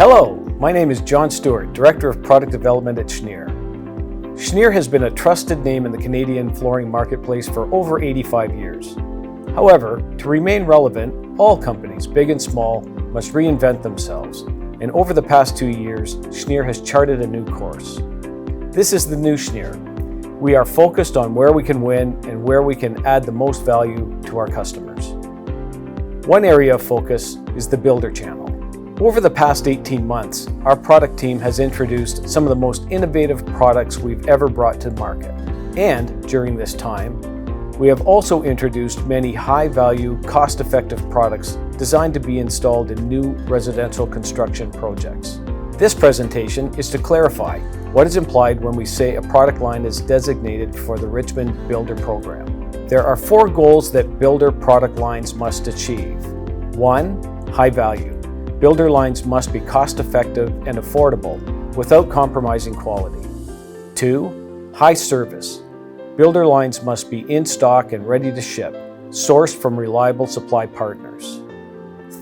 Hello, my name is John Stewart, Director of Product Development at Shnier. Shnier has been a trusted name in the Canadian flooring marketplace for over 85 years. However, to remain relevant, all companies, big and small, must reinvent themselves. And over the past 2 years, Shnier has charted a new course. This is the new Shnier. We are focused on where we can win and where we can add the most value to our customers. One area of focus is the builder channel. Over the past 18 months, our product team has introduced some of the most innovative products we've ever brought to market. And during this time, we have also introduced many high-value, cost-effective products designed to be installed in new residential construction projects. This presentation is to clarify what is implied when we say a product line is designated for the Richmond Builder Program. There are 4 goals that builder product lines must achieve. 1. High value. Builder lines must be cost-effective and affordable without compromising quality. 2. High service. Builder lines must be in stock and ready to ship, sourced from reliable supply partners.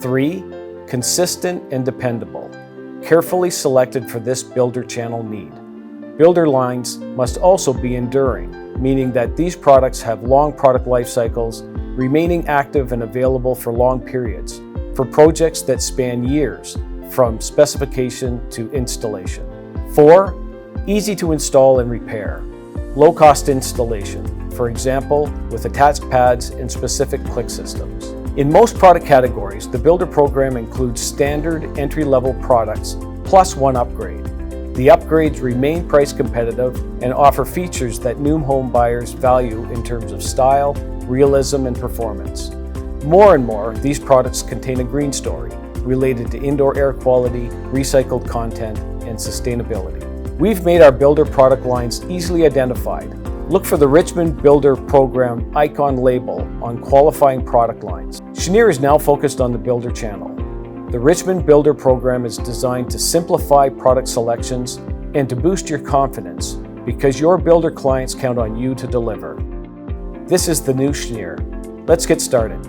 3. Consistent and dependable. Carefully selected for this builder channel need. Builder lines must also be enduring, meaning that these products have long product life cycles, remaining active and available for long periods, for projects that span years, from specification to installation. 4. Easy to install and repair. Low-cost installation, for example, with attached pads and specific click systems. In most product categories, the Builder Program includes standard entry-level products plus 1 upgrade. The upgrades remain price competitive and offer features that new home buyers value in terms of style, realism, and performance. More and more, these products contain a green story related to indoor air quality, recycled content, and sustainability. We've made our builder product lines easily identified. Look for the Richmond Builder Program icon label on qualifying product lines. Shnier is now focused on the builder channel. The Richmond Builder Program is designed to simplify product selections and to boost your confidence because your builder clients count on you to deliver. This is the new Shnier. Let's get started.